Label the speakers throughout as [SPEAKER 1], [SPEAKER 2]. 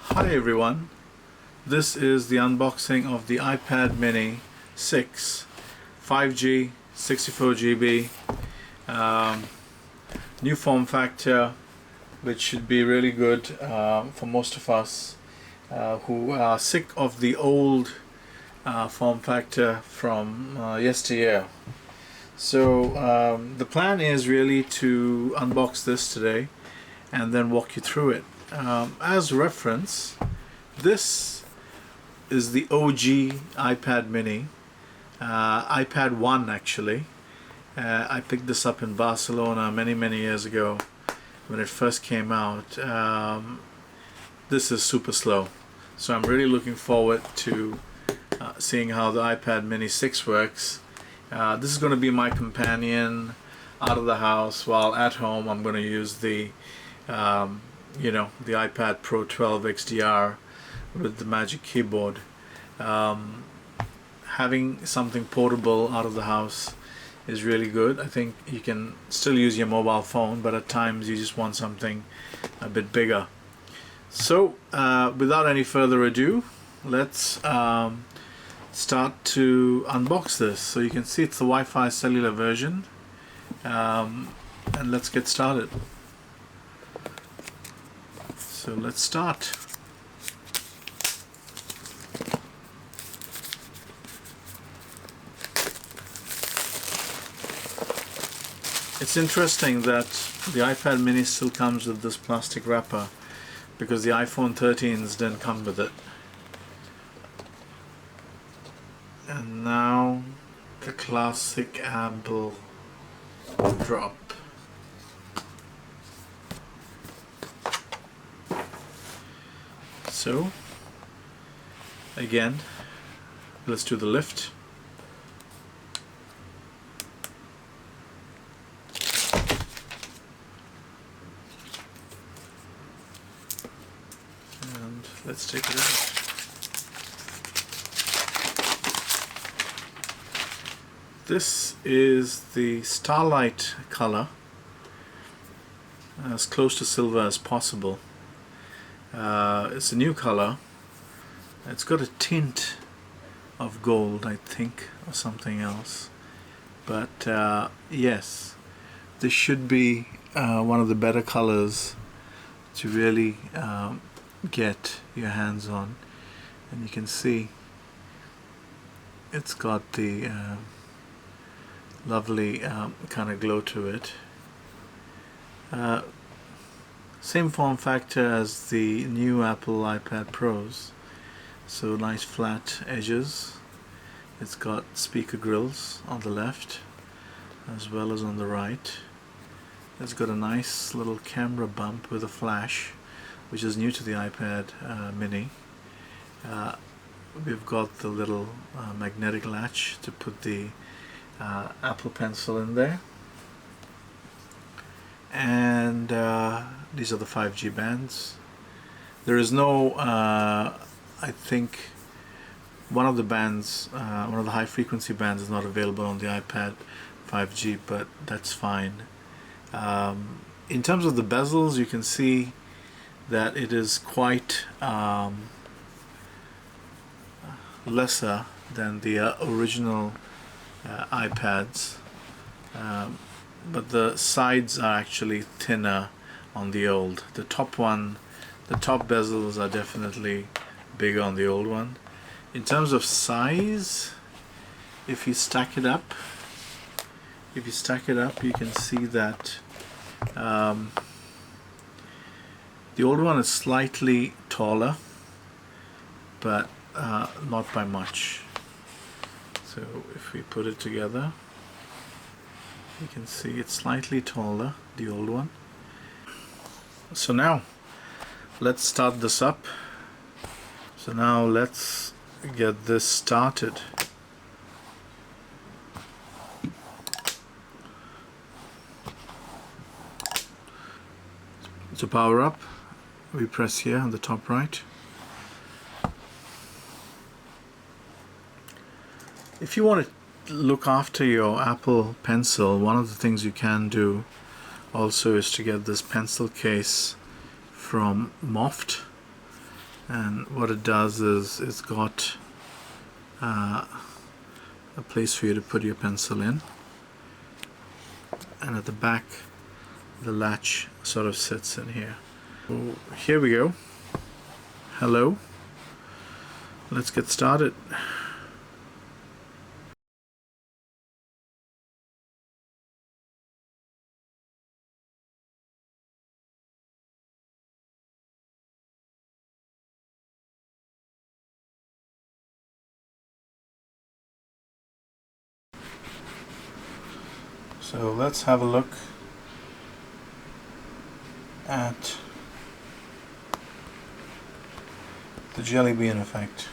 [SPEAKER 1] Hi everyone, this is the unboxing of the iPad mini 6 5G 64 GB new form factor, which should be really good for most of us who are sick of the old form factor from yesteryear. So the plan is really to unbox this today and then walk you through it. As reference, this is the OG iPad mini, iPad 1 actually. I picked this up in Barcelona many years ago when it first came out. This is super slow, so I'm really looking forward to seeing how the iPad mini 6 works. This is going to be my companion out of the house, while at home I'm going to use the the iPad Pro 12 XDR with the Magic Keyboard. Having something portable out of the house is really good. I think you can still use your mobile phone, but at times you just want something a bit bigger. So without any further ado, let's start to unbox this. So you can see it's the Wi-Fi cellular version, and let's get started. So let's start. It's interesting that the iPad mini still comes with this plastic wrapper, because the iPhone 13s didn't come with it. And now the classic Apple drop. So again, let's do the lift. And let's take it out. This is the Starlight color, as close to silver as possible. It's a new color. It's got a tint of gold, I think, or something else. But yes, this should be one of the better colors to really get your hands on. And you can see it's got the lovely kind of glow to it. Same form factor as the new Apple iPad Pros, so nice flat edges. It's got speaker grills on the left as well as on the right. It's got a nice little camera bump with a flash, which is new to the iPad mini. We've got the little magnetic latch to put the Apple Pencil in there. And these are the 5G bands. There is no, I think one of the bands, one of the high frequency bands is not available on the iPad 5G, but that's fine. In terms of the bezels, you can see that it is quite lesser than the original iPads. But the sides are actually thinner on the old. The top one, the top bezels are definitely bigger on the old one. In terms of size, if you stack it up, you can see that the old one is slightly taller, but not by much. So if we put it together, you can see it's slightly taller, the old one. So now let's start this up. So now let's get this started. To power up, we press here on the top right. If you want to look after your Apple Pencil, one of the things you can do also is to get this pencil case from Moft. and what it does is it's got a place for you to put your pencil in, and at the back the latch sort of sits in here. So here we go. Hello, let's get started. So let's have a look at the jelly bean effect.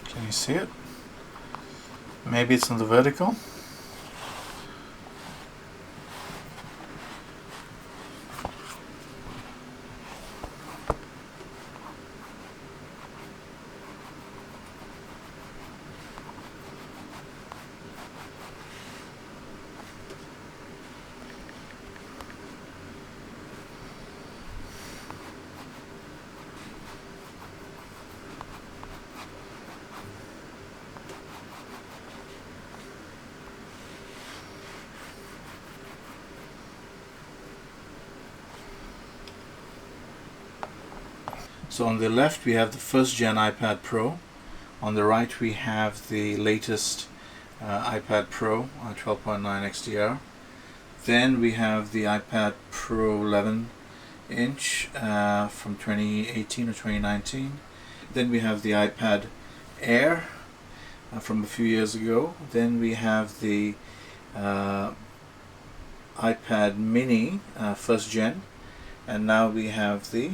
[SPEAKER 1] Can you see it? Maybe it's in the vertical. So on the left we have the first gen iPad Pro. On the right we have the latest iPad Pro 12.9 XDR. Then we have the iPad Pro 11 inch from 2018 or 2019. Then we have the iPad Air from a few years ago. Then we have the iPad Mini first gen, and now we have the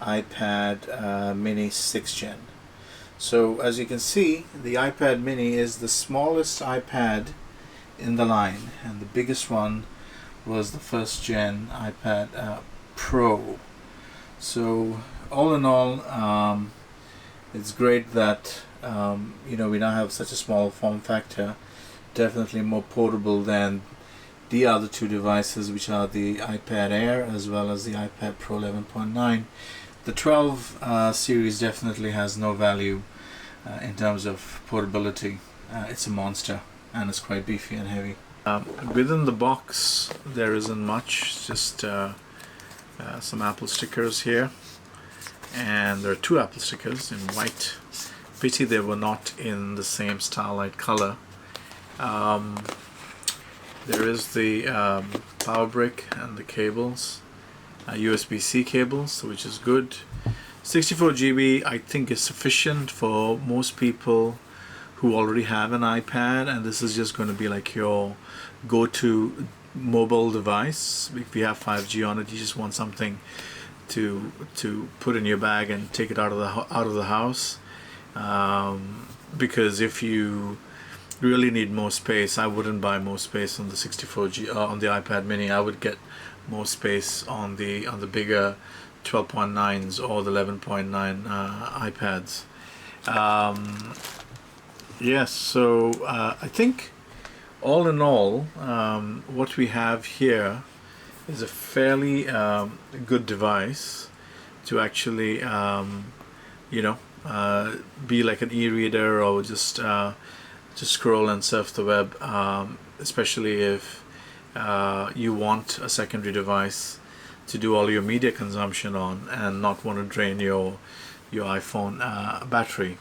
[SPEAKER 1] iPad Mini 6th gen. So as you can see, the iPad Mini is the smallest iPad in the line, and the biggest one was the first gen iPad Pro. So all in all, it's great that we now have such a small form factor, definitely more portable than the other two devices, which are the iPad Air as well as the iPad Pro 11.9. The 12 series definitely has no value in terms of portability. It's a monster, and it's quite beefy and heavy. Within the box there isn't much, just some Apple stickers here, and there are two Apple stickers in white. Pity they were not in the same starlight color. There is the power brick and the cables, USB-C cables, which is good. 64 GB I think is sufficient for most people who already have an iPad, and this is just going to be like your go-to mobile device. If you have 5G on it, you just want something to put in your bag and take it out of the house. Because if you really need more space, I wouldn't buy more space on the 64G on the iPad Mini. I would get more space on the bigger 12.9s or the 11.9 iPads. Yes, so I think all in all, what we have here is a fairly good device to actually be like an e-reader, or just scroll and surf the web, especially if you want a secondary device to do all your media consumption on and not want to drain your iPhone battery.